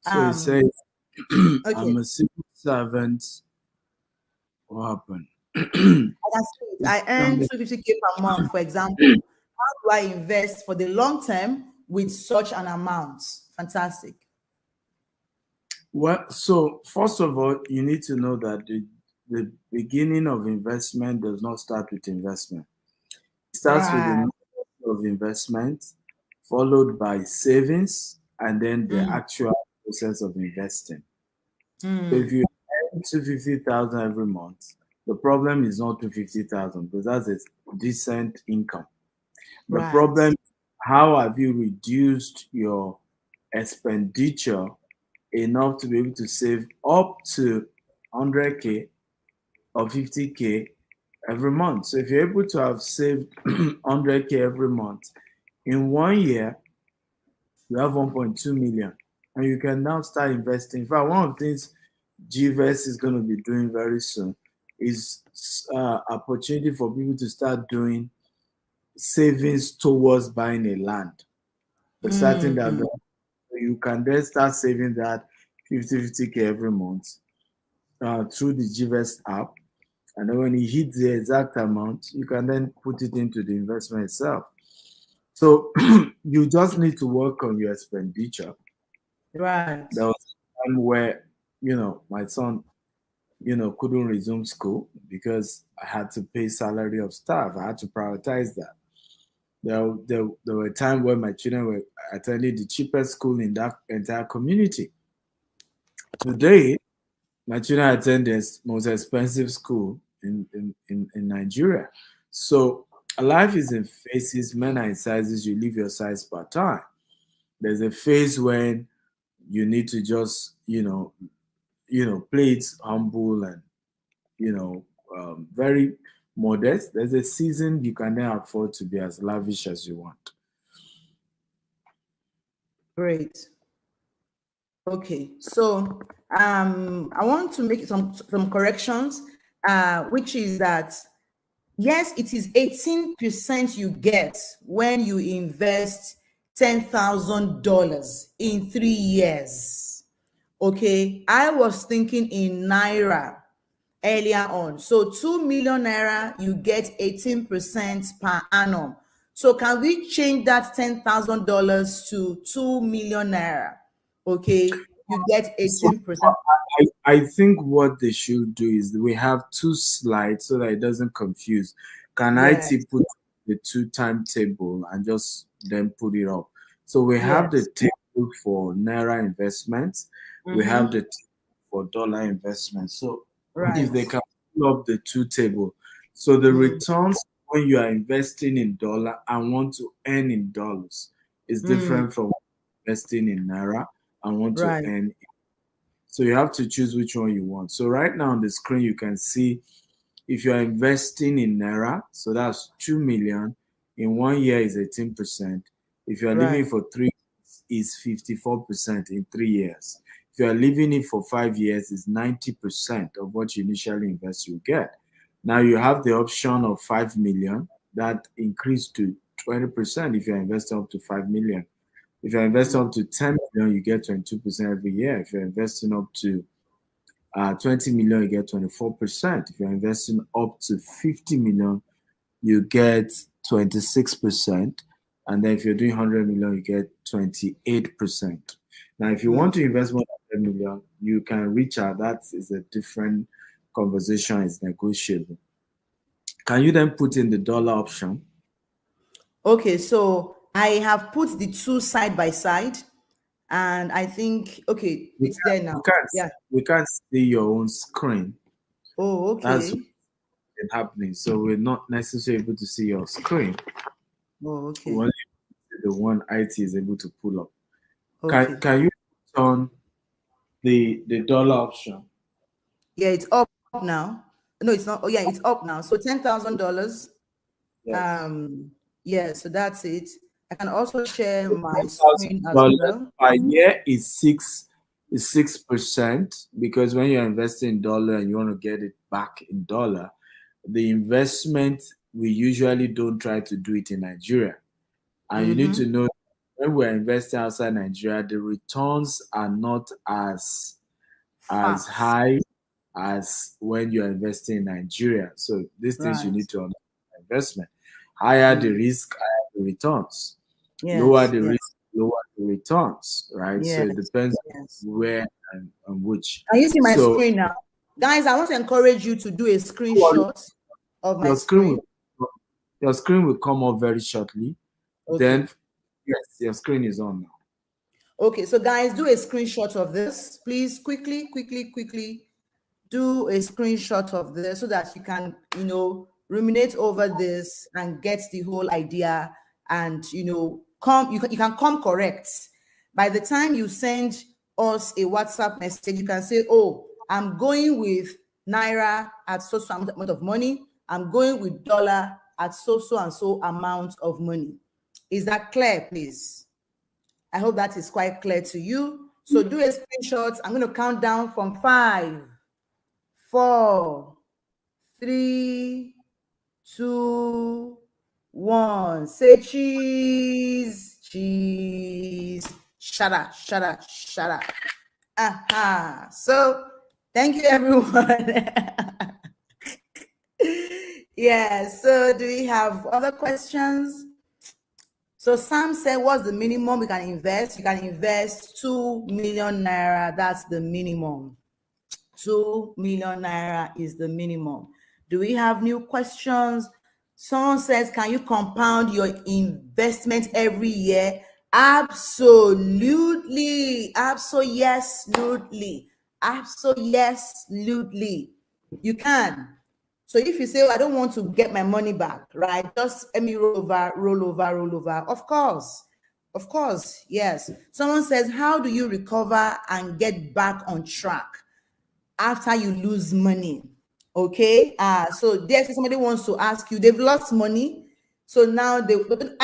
S2: So it says,
S1: okay.
S2: I'm a civil servant. What happened?
S1: I earn 250K per month, for example. How do I invest for the long term with such an amount? Fantastic.
S2: Well, so first of all, you need to know that the beginning of investment does not start with investment. It starts with the knowledge of investment, followed by savings, and then the actual process of investing. So if you earn 250,000 every month, the problem is not 250,000 because that's a decent income. The problem is how have you reduced your expenditure enough to be able to save up to 100K or 50K every month. So if you're able to have saved 100K every month, in 1 year, you have 1.2 million. And you can now start investing. In fact, one of the things GVest is going to be doing very soon is opportunity for people to start doing savings towards buying a land. But starting that, you can then start saving that 50K every month through the GVest app. And then when you hit the exact amount, you can then put it into the investment itself. So you just need to work on your expenditure.
S1: Right.
S2: There was a time where, my son, couldn't resume school because I had to pay salary of staff. I had to prioritize that. There were a time where my children were attending the cheapest school in that entire community. Today, my children attend the most expensive school in Nigeria. So life is in phases. Men are in sizes. You live your size per time. There's a phase when you need to just, play it humble and, very modest. There's a season you can then afford to be as lavish as you want.
S1: Great. Okay, so I want to make some corrections, which is that yes, it is 18% you get when you invest $10,000 in 3 years. Okay, I was thinking in naira earlier on. So 2 million naira, you get 18% per annum. So can we change that $10,000 to 2 million naira? Okay, you get 18%.
S2: I think what they should do is we have 2 slides so that it doesn't confuse. Can
S1: Yes.
S2: IT put the two timetable and just then put it up. So we have the
S1: Yes.
S2: table for Naira investments. We have
S1: Mm-hmm.
S2: the table for dollar investments. So if
S1: Right.
S2: they can pull up the two table, so the
S1: Mm.
S2: returns when you are investing in dollar and want to earn in dollars is
S1: Mm.
S2: different from investing in Naira and want to
S1: Right.
S2: earn. So you have to choose which one you want. So right now on the screen, you can see if you are investing in Naira, so that's 2 million in 1 year is 18%. If you are
S1: Right.
S2: living for 3 years, is 54% in 3 years. If you are living it for 5 years, is 90% of what you initially invest you get. Now you have the option of 5 million that increased to 20% if you're investing up to 5 million. If you're investing up to 10 million, you get 22% every year. If you're investing up to 20 million, you get 24%. If you're investing up to 50 million, you get 26%. And then if you're doing 100 million, you get 28%. Now, if you
S1: Mm.
S2: want to invest more than 10 million, you can reach out. That is a different conversation, it's negotiable. Can you then put in the dollar option?
S1: Okay, so I have put the two side by side, and I think okay,
S2: We
S1: it's there
S2: can't,
S1: now.
S2: we can't,
S1: Yeah.
S2: we can't see your own screen.
S1: Oh,
S2: That's
S1: okay.
S2: what's happening. So we're not necessarily able to see your screen.
S1: Oh,
S2: We
S1: okay.
S2: only see the one IT is able to pull up. Can
S1: Okay.
S2: can you turn the dollar option?
S1: Yeah, it's up now. No, it's not. Oh, yeah, it's up now. So $10,000.
S2: Yes.
S1: Um, yeah, so that's it. I can also share my
S2: Thousand
S1: screen as
S2: dollars
S1: well.
S2: per year is 6% because when you're investing in dollar and you want to get it back in dollar, the investment we usually don't try to do it in Nigeria. And you need to
S1: Mm-hmm.
S2: know when we're investing outside Nigeria, the returns are not as
S1: Fast.
S2: high as when you're investing in Nigeria. So these things you
S1: Right.
S2: need to understand investment. Higher the
S1: Mm.
S2: risk, higher the returns. Lower
S1: Yes,
S2: the
S1: yes,
S2: risk, lower the returns, right? So it
S1: yes,
S2: depends
S1: yes.
S2: where and which.
S1: Can you see my
S2: So
S1: screen now? Guys, I want to encourage you to do a screenshot of my
S2: your screen
S1: screen.
S2: will your screen will come up very shortly.
S1: Okay.
S2: Then yes, your screen is on now.
S1: Okay, so guys, do a screenshot of this. Please quickly do a screenshot of this so that you can, ruminate over this and get the whole idea and, you can come correct. By the time you send us a WhatsApp message, you can say, oh, I'm going with Naira at so amount of money. I'm going with dollar at so and so amount of money. Is that clear, please? I hope that is quite clear to you. So do a screenshot. I'm going to count down from 5, 4, 3, 2, 1. Say cheese, cheese. Shut up, shut up, shut up. Aha. So thank you, everyone. Yeah. So do we have other questions? So Sam said, what's the minimum we can invest? You can invest 2 million naira. That's the minimum. 2 million naira is the minimum. Do we have new questions? Someone says, can you compound your investment every year? Absolutely. Absolutely. Absolutely. You can. So if you say, oh, I don't want to get my money back, right? Just let me roll over, roll over, roll over. Of course. Of course. Yes. Someone says, how do you recover and get back on track after you lose money? Okay. So there's somebody wants to ask you, they've lost money. So now I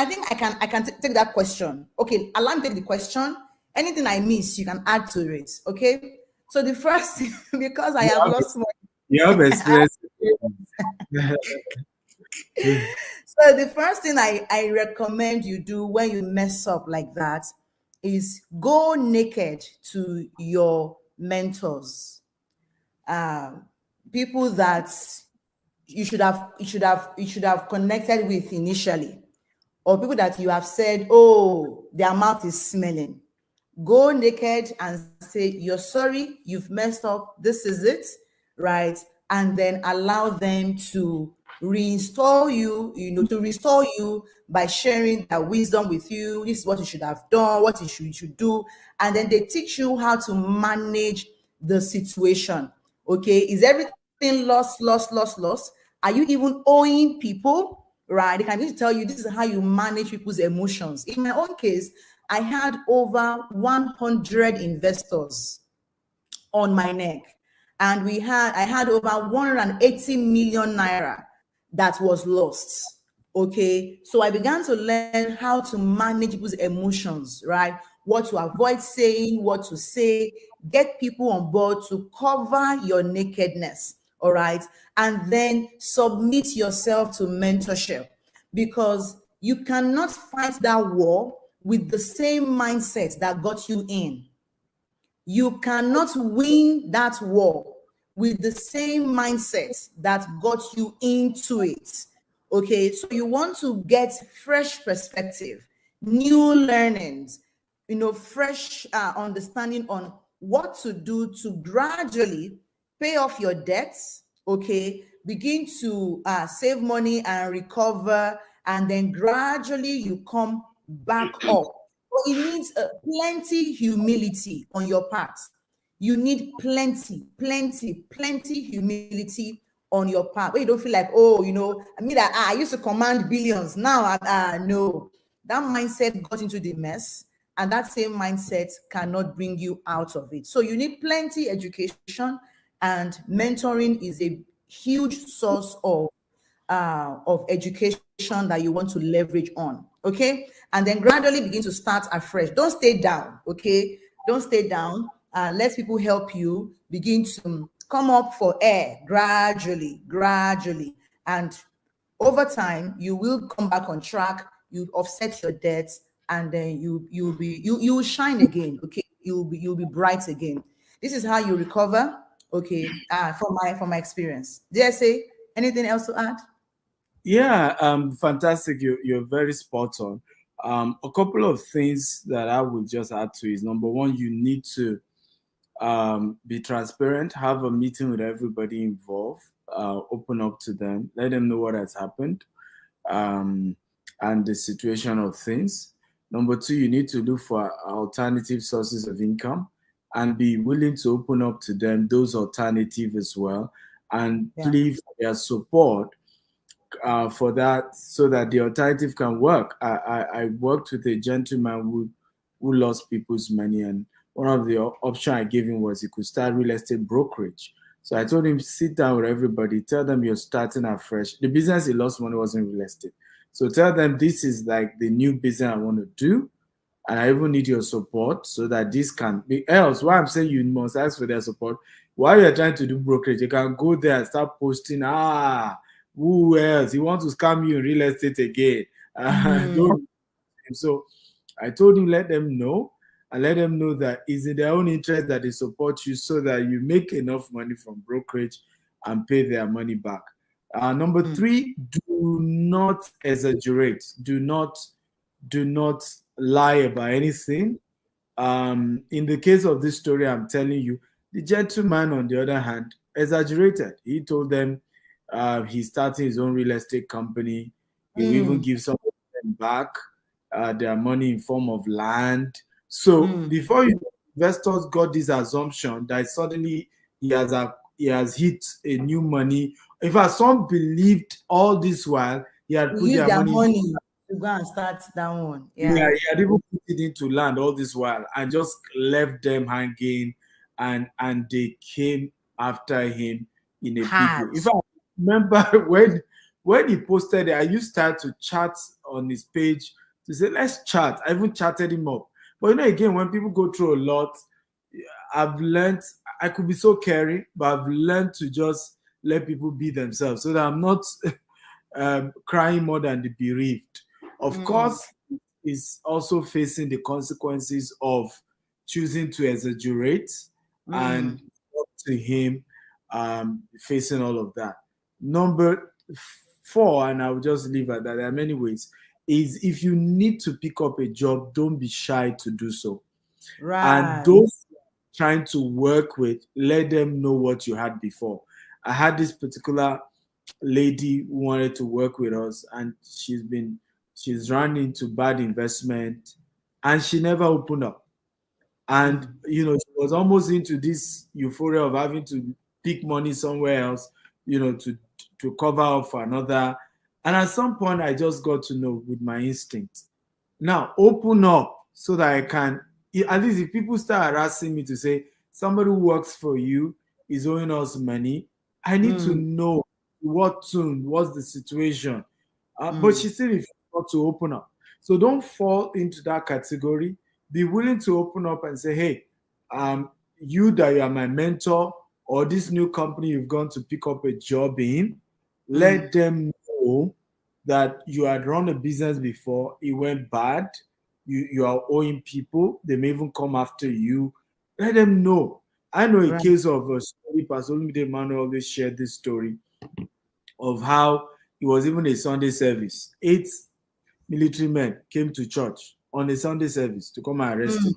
S1: think I can take that question. Okay, allow me to take the question. Anything I miss, you can add to it. Okay. So the first thing, because I
S2: You
S1: have
S2: have
S1: lost
S2: you have
S1: money.
S2: experience.
S1: So the first thing I recommend you do when you mess up like that is go naked to your mentors, um, people that you should have connected with initially, or people that you have said, oh, their mouth is smelling. Go naked and say, you're sorry, you've messed up, this is it, right? And then allow them to reinstall you, to restore you by sharing their wisdom with you. This is what you should have done, what you should do. And then they teach you how to manage the situation. Okay. Is everything lost? Are you even owing people? Right. They can even tell you this is how you manage people's emotions. In my own case, I had over 100 investors on my neck. And I had over 180 million naira that was lost. Okay. So I began to learn how to manage people's emotions, right? What to avoid saying, what to say, get people on board to cover your nakedness. All right. And then submit yourself to mentorship, because you cannot fight that war with the same mindset that got you in. You cannot win that war with the same mindset that got you into it. Okay, so you want to get fresh perspective, new learnings, fresh understanding on what to do to gradually pay off your debts. Okay, begin to save money and recover, and then gradually you come back up. But it needs plenty humility on your part. You need plenty humility on your part. Where you don't feel like, oh, I mean that I used to command billions. Now, no, that mindset got into the mess, and that same mindset cannot bring you out of it. So you need plenty education, and mentoring is a huge source of education that you want to leverage on. Okay. And then gradually begin to start afresh. Don't stay down. Okay. Don't stay down. Let people help you begin to come up for air gradually. And over time, you will come back on track. You offset your debts, and then you will shine again. Okay. You'll be bright again. This is how you recover. Okay. From my experience. Did I say anything else to add?
S2: Yeah, fantastic. You're very spot on. A couple of things that I would just add to is number one, you need to be transparent, have a meeting with everybody involved, open up to them, let them know what has happened, um, and the situation of things. Number two, you need to look for alternative sources of income and be willing to open up to them those alternatives as well, and
S1: Yeah.
S2: plead for their support for that, so that the alternative can work. I worked with a gentleman who lost people's money, and one of the options I gave him was he could start real estate brokerage. So I told him, sit down with everybody, tell them you're starting afresh. The business he lost money wasn't real estate. So tell them this is like the new business I want to do, and I even need your support so that this can be. Else, why I'm saying you must ask for their support. While you're trying to do brokerage, you can go there and start posting. Who else? He wants to scam you in real estate again.
S1: Mm,
S2: Don't. So I told him, let them know, and let them know that it's in their own interest that they support you, so that you make enough money from brokerage and pay their money back. Number
S1: mm,
S2: three, do not exaggerate. Do not lie about anything. In the case of this story I'm telling you, the gentleman, on the other hand, exaggerated. He told them he's starting his own real estate company. He will even
S1: mm,
S2: give some of them back their money in form of land. So
S1: mm.
S2: before you, investors got this assumption that suddenly he has hit a new money. In fact, some believed all this while he had
S1: You
S2: put
S1: use
S2: their
S1: their
S2: money into.
S1: money to go and start that one.
S2: Yeah,
S1: Yeah.
S2: he had even put it into land all this while and just left them hanging, and they came after him in a big way.
S1: Hard.
S2: In fact, remember when he posted it, I used to chat on his page to say, let's chat. I even chatted him up. But again, when people go through a lot, I've learned I could be so caring, but I've learned to just let people be themselves so that I'm not crying more than the bereaved. Of
S1: Mm,
S2: course, is also facing the consequences of choosing to exaggerate, and
S1: mm.
S2: up to him facing all of that. Number four, and I'll just leave at that. There are many ways. Is if you need to pick up a job, don't be shy to do so. And
S1: Right.
S2: those trying to work with, let them know what you had before. I had this particular lady who wanted to work with us, and she's run into bad investment, and she never opened up. And she was almost into this euphoria of having to pick money somewhere else, to cover up for another. And at some point, I just got to know with my instinct. Now, open up so that I can, at least if people start harassing me to say somebody who works for you is owing us money, I need to know what tune, what's the situation. But she still refused not to open up. So don't fall into that category. Be willing to open up and say, hey, you that you are my mentor, or this new company you've gone to pick up a job in, let them know that you had run a business before, it went bad, you are owing people, they may even come after you. Let them know. I know a
S1: Right.
S2: case of a story, Pastor Olumide Emmanuel always shared this story of how it was even a Sunday service. 8 military men came to church on a Sunday service to come and arrest him.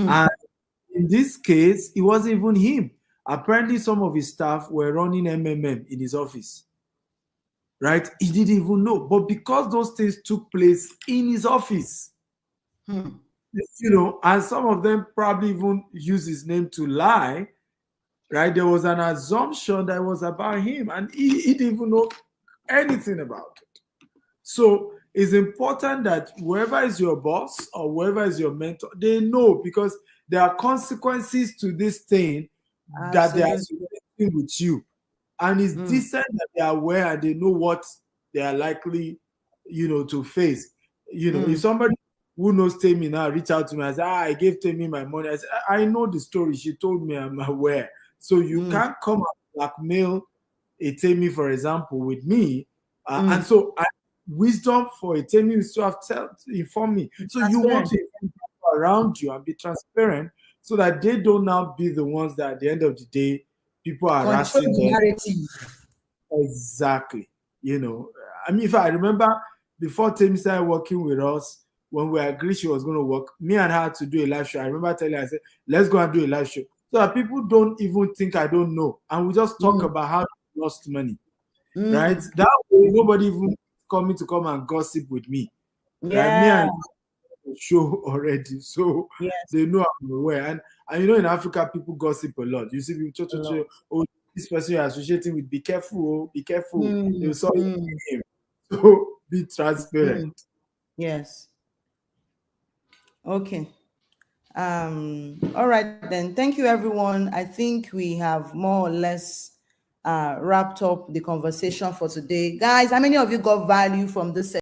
S2: And in this case, it wasn't even him. Apparently, some of his staff were running MMM in his office. Right? He didn't even know. But because those things took place in his office, and some of them probably even used his name to lie, right? There was an assumption that it was about him, and he didn't even know anything about it. So it's important that whoever is your boss or whoever is your mentor, they know, because there are consequences to this thing that they are associating with you. And it's decent that they are aware and they know what they are likely, to face. If somebody who knows Tammy now reach out to me and say, I gave Tammy my money, I say, I know the story. She told me, I'm aware. So you can't come and blackmail a Tammy, for example, with me. And so wisdom for a Tammy is to have inform me. So you want to inform people around you and be transparent so that they don't now be the ones that at the end of the day, people are
S1: Control
S2: harassing
S1: the
S2: them.
S1: narrative.
S2: Exactly. I mean, if I remember before Tammy started working with us, when we agreed she was going to work, me and her had to do a live show. I remember telling her, I said, let's go and do a live show. So that people don't even think I don't know. And we just talk about how we lost money. Right? That way, nobody even coming to come and gossip with me. Right? Me
S1: Yeah.
S2: and show already. So
S1: Yes.
S2: they know I'm aware. And in Africa, people gossip a lot. You see people, oh, this person you're associating with, be careful, be careful. They will saw your name. So be transparent.
S1: Yes. Okay. All right then. Thank you, everyone. I think we have more or less wrapped up the conversation for today. Guys, how many of you got value from this